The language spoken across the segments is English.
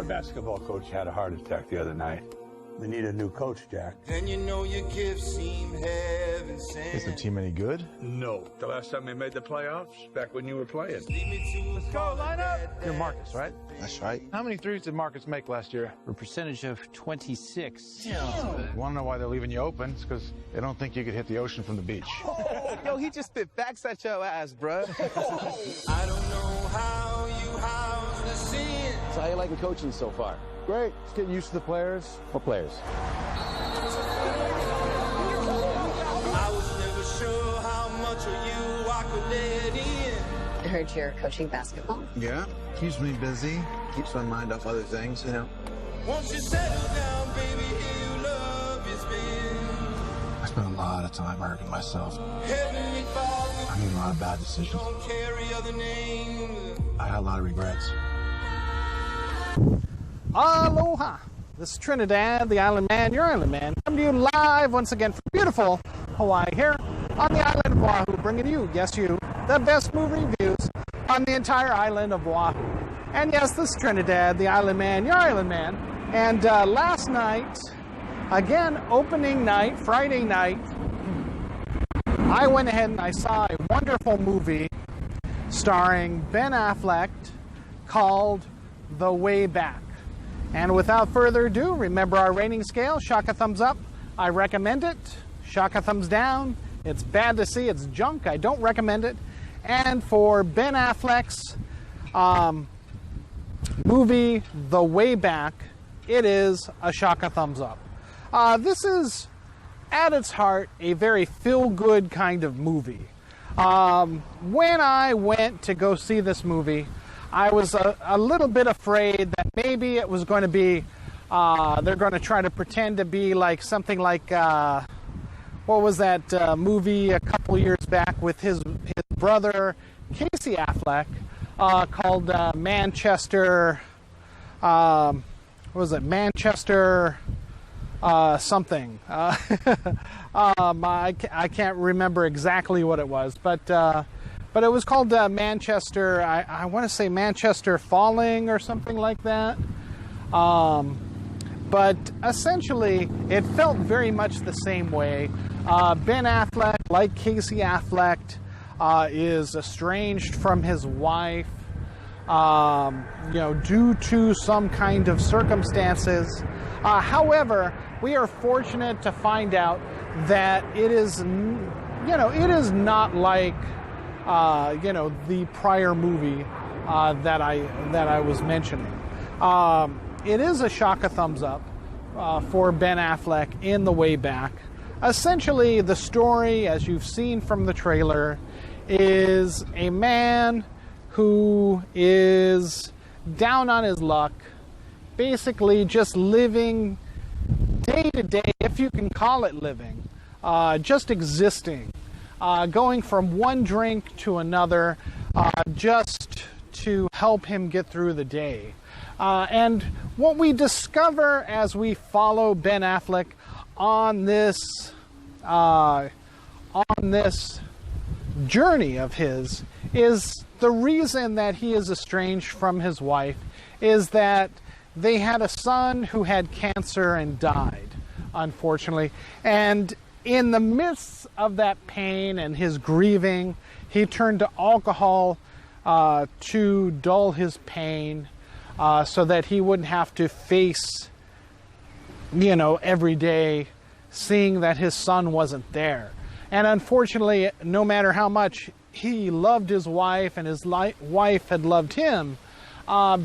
Our basketball coach had a heart attack the other night. We need a new coach, Jack. And you know your gifts seem heaven sent. Is the team any good? No. The last time we made the playoffs, back when you were playing. Let's go, line up! You're Marcus, right? That's right. How many threes did Marcus make last year? A percentage of 26. You want to know why they're leaving you open? It's because they don't think you could hit the ocean from the beach. Yo, he just spit facts at your ass, bruh. I don't know how you house the sin. So how you liking coaching so far? Great. Just getting used to the players. What players? I was never sure how much of you I could let in. I heard you're coaching basketball. Yeah, keeps me busy, keeps my mind off other things, you know. Once you settle down, baby, you love has been. I spent a lot of time hurting myself. Heavenly Father, I made a lot of bad decisions. don't carry other names. I had a lot of regrets. Aloha! This is Trinidad the Island Man, your Island Man, coming to you live once again from beautiful Hawaii here on the island of Oahu, bringing you, yes you, the best movie reviews on the entire island of Oahu. And yes, this is Trinidad the Island Man, your Island Man. And last night, again, opening night, Friday night, I went ahead and I saw a wonderful movie starring Ben Affleck called The Way Back. And without further ado, remember our rating scale. Shaka thumbs up, I recommend it. Shaka thumbs down, it's bad to see, it's junk, I don't recommend it. And for Ben Affleck's movie, The Way Back, it is a shaka thumbs up. This is, at its heart, a very feel-good kind of movie. When I went to go see this movie, I was a little bit afraid that maybe it was going to be, they're going to try to pretend to be like something like, what was that movie a couple years back with his brother, Casey Affleck, called Manchester, what was it, Manchester something. I can't remember exactly what it was, but it was called Manchester, I want to say Manchester Falling or something like that. But essentially, it felt very much the same way. Ben Affleck, like Casey Affleck, is estranged from his wife, due to some kind of circumstances. However, we are fortunate to find out that it is, it is not like the prior movie that I was mentioning. It is a shaka thumbs up for Ben Affleck in The Way Back. Essentially, the story, as you've seen from the trailer, is a man who is down on his luck, basically just living day to day, if you can call it living, just existing. Going from one drink to another, just to help him get through the day. And what we discover as we follow Ben Affleck on this journey of his is the reason that he is estranged from his wife is that they had a son who had cancer and died, unfortunately. And in the midst of that pain and his grieving, he turned to alcohol to dull his pain so that he wouldn't have to face, every day seeing that his son wasn't there. And unfortunately, no matter how much he loved his wife and his wife had loved him,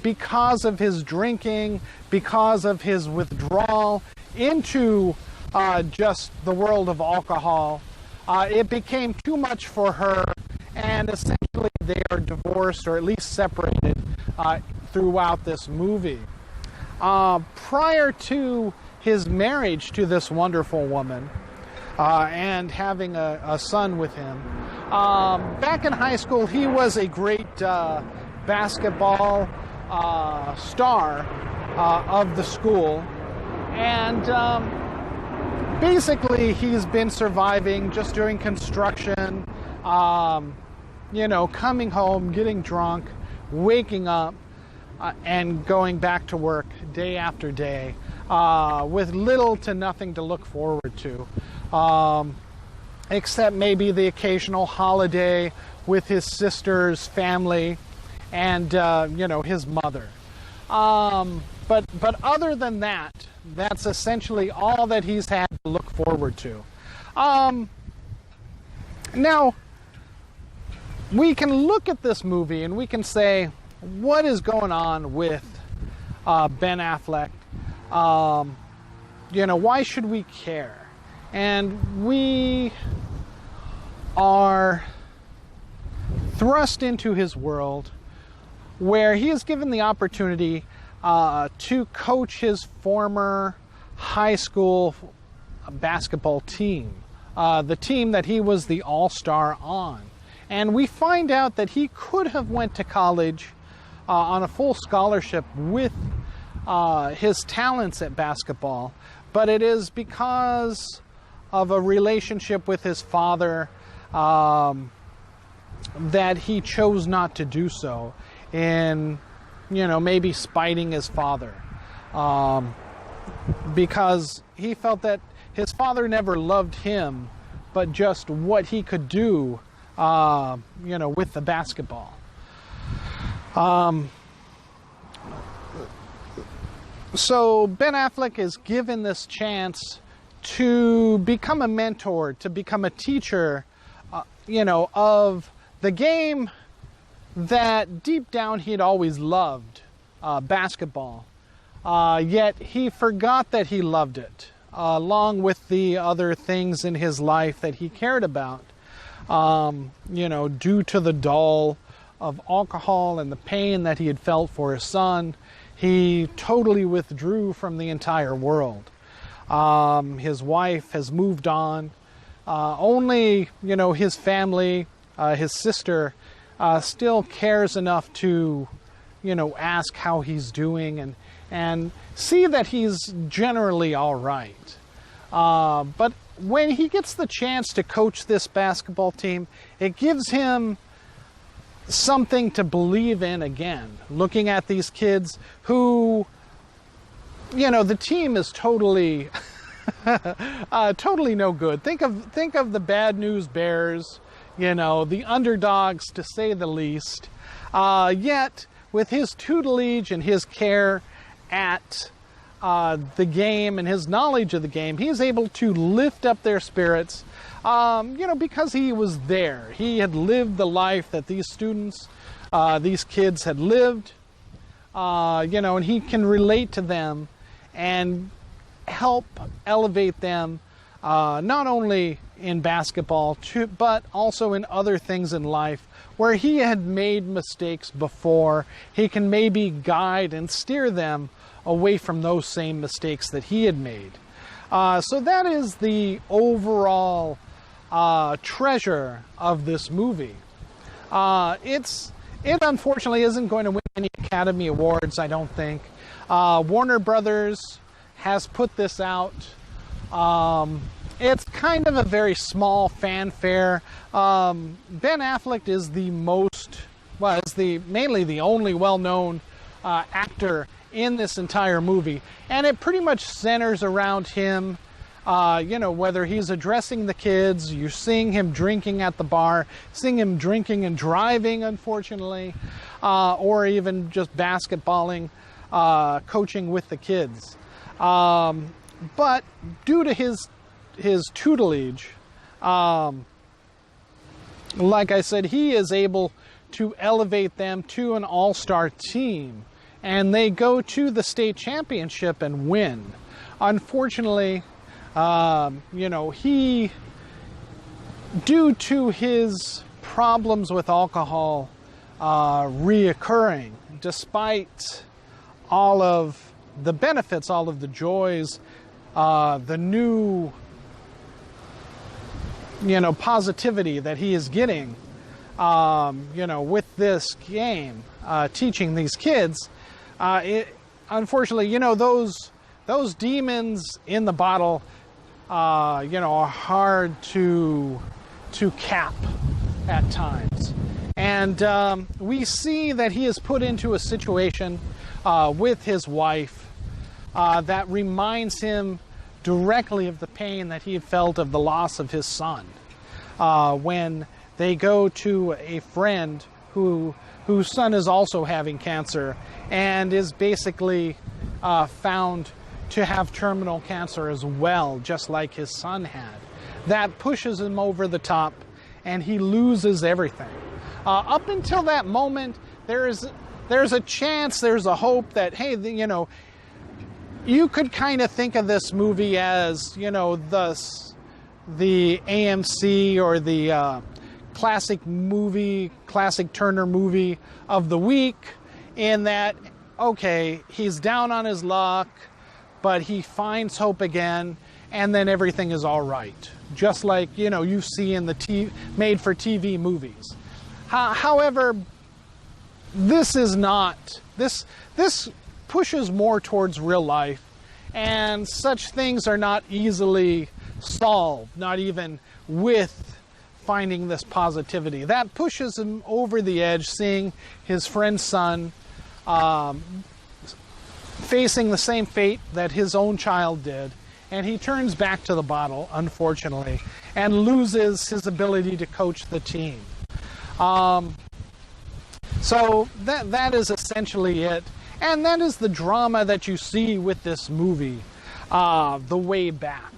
because of his drinking, because of his withdrawal into just the world of alcohol, it became too much for her, and essentially they are divorced or at least separated throughout this movie. Prior to his marriage to this wonderful woman and having a son with him, back in high school he was a great basketball star of the school, and basically he's been surviving just doing construction, coming home, getting drunk, waking up, and going back to work day after day with little to nothing to look forward to, except maybe the occasional holiday with his sister's family and his mother. But other than that, that's essentially all that he's had to look forward to. Now, we can look at this movie and we can say, what is going on with Ben Affleck? Why should we care? And we are thrust into his world where he is given the opportunity to coach his former high school basketball team, the team that he was the all-star on. And we find out that he could have went to college on a full scholarship with his talents at basketball, but it is because of a relationship with his father that he chose not to do so, in maybe spiting his father, because he felt that his father never loved him, but just what he could do with the basketball. So Ben Affleck is given this chance to become a mentor, to become a teacher, of the game that deep down he'd always loved, basketball. Yet he forgot that he loved it, along with the other things in his life that he cared about. Due to the dull of alcohol and the pain that he had felt for his son, he totally withdrew from the entire world. His wife has moved on. Only, his family, his sister, still cares enough to, ask how he's doing and see that he's generally all right. But when he gets the chance to coach this basketball team, it gives him something to believe in again. Looking at these kids who, the team is totally, totally no good. Think of the Bad News Bears, the underdogs to say the least. Yet, with his tutelage and his care at the game and his knowledge of the game, he is able to lift up their spirits, because he was there. He had lived the life that these students, these kids had lived, and he can relate to them and help elevate them, not only in basketball, but also in other things in life where he had made mistakes before. He can maybe guide and steer them away from those same mistakes that he had made. So that is the overall treasure of this movie. It unfortunately isn't going to win any Academy Awards, I don't think. Warner Brothers has put this out. It's kind of a very small fanfare. Ben Affleck is mainly the only well-known actor in this entire movie, and it pretty much centers around him. Whether he's addressing the kids, you're seeing him drinking at the bar, seeing him drinking and driving, unfortunately, or even just basketballing, coaching with the kids. But due to his tutelage, like I said, he is able to elevate them to an all-star team, and they go to the state championship and win. Unfortunately, he, due to his problems with alcohol reoccurring, despite all of the benefits, all of the joys, the new, positivity that he is getting, with this game, teaching these kids, unfortunately, those demons in the bottle, are hard to cap at times. And we see that he is put into a situation with his wife that reminds him directly of the pain that he felt of the loss of his son. When they go to a friend whose son is also having cancer and is basically found to have terminal cancer as well, just like his son had. That pushes him over the top, and he loses everything. Up until that moment, there's a chance, there's a hope that, hey, you know, you could kind of think of this movie as, you know, the AMC or the classic Turner movie of the week, in that, okay, he's down on his luck, but he finds hope again, and then everything is all right. Just like, you know, you see in the made-for-TV movies. However, this is not. This pushes more towards real life, and such things are not easily solved, not even with finding this positivity. That pushes him over the edge, seeing his friend's son facing the same fate that his own child did, and he turns back to the bottle, unfortunately, and loses his ability to coach the team. So that is essentially it, and that is the drama that you see with this movie, the way back.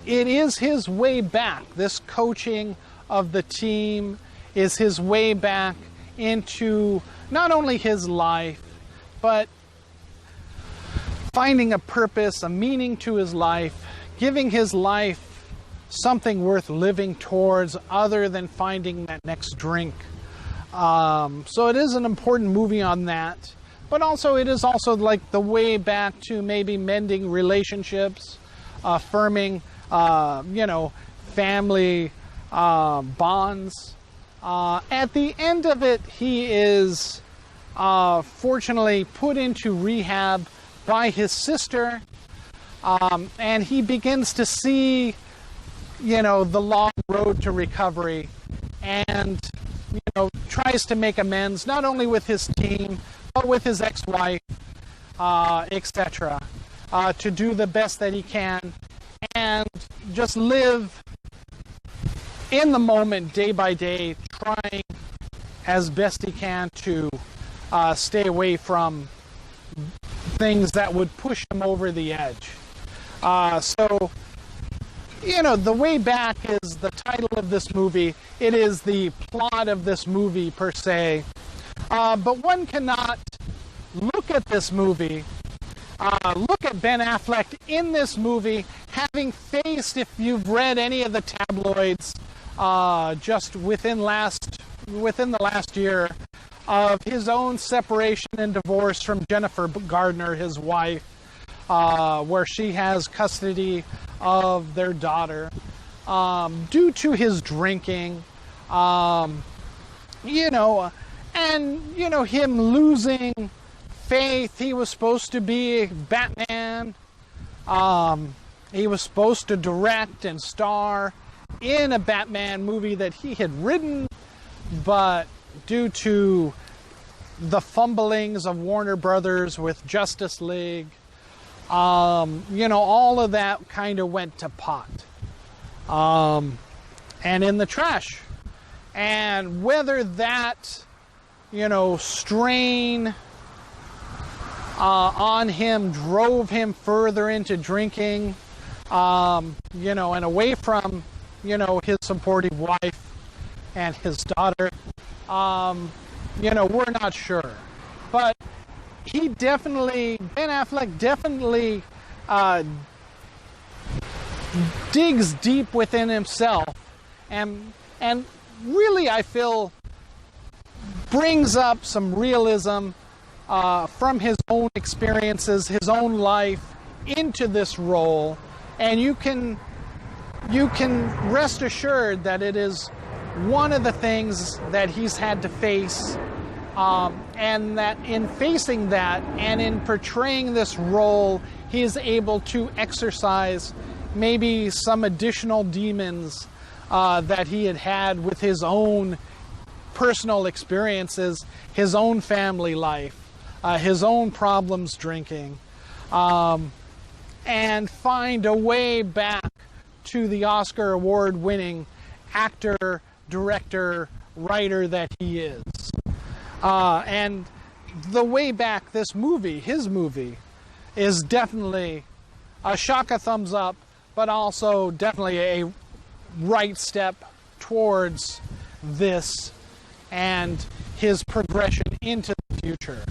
It is his way back. This coaching of the team is his way back into not only his life, but finding a purpose, a meaning to his life, giving his life something worth living towards other than finding that next drink. So it is an important movie on that, but also it is also like the way back to maybe mending relationships, affirming, you know, family bonds. At the end of it, he is fortunately put into rehab by his sister, and he begins to see, you know, the long road to recovery, and, you know, tries to make amends not only with his team but with his ex-wife, etc., to do the best that he can and just live in the moment, day by day, trying as best he can to stay away from things that would push him over the edge. So, you know, The Way Back is the title of this movie. It is the plot of this movie, per se. But one cannot look at this movie, look at Ben Affleck in this movie, having faced, if you've read any of the tabloids, just within the last year, of his own separation and divorce from Jennifer Gardner, his wife, where she has custody of their daughter, due to his drinking, you know, and, you know, him losing faith. He was supposed to be Batman. He was supposed to direct and star in a Batman movie that he had written, but due to the fumblings of Warner Brothers with Justice League, you know, all of that kind of went to pot, and in the trash. And whether that, you know, strain on him drove him further into drinking, you know, and away from, you know, his supportive wife and his daughter, you know, we're not sure. But Ben Affleck definitely digs deep within himself, and really, I feel, brings up some realism from his own experiences, his own life, into this role. And you can rest assured that it is one of the things that he's had to face, and that in facing that and in portraying this role, he is able to exercise maybe some additional demons that he had with his own personal experiences, his own family life, his own problems drinking, and find a way back to the Oscar award-winning actor, director, writer that he is. And the way back, this movie, his movie, is definitely a shock, a thumbs up, but also definitely a right step towards this and his progression into the future.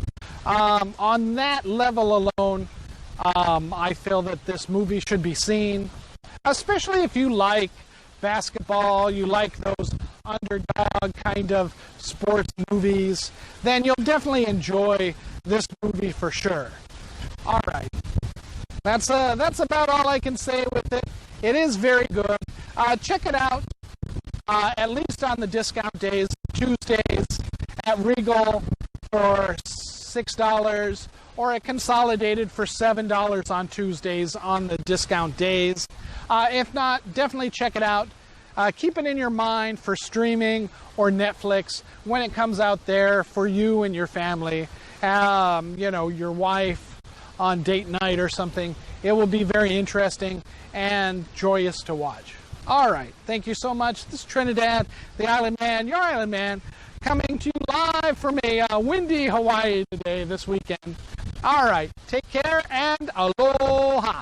On that level alone, I feel that this movie should be seen, especially if you like basketball, you like those underdog kind of sports movies, then you'll definitely enjoy this movie for sure. All right. That's about all I can say with it. It is very good. Check it out, at least on the discount days, Tuesdays at Regal for $6, or at Consolidated for $7 on Tuesdays on the discount days. If not, definitely check it out. Keep it in your mind for streaming or Netflix when it comes out there for you and your family. Your wife on date night or something. It will be very interesting and joyous to watch. All right. Thank you so much. This is Trinidad the Island Man, your Island Man, coming to you live from a windy Hawaii today, this weekend. All right. Take care and aloha.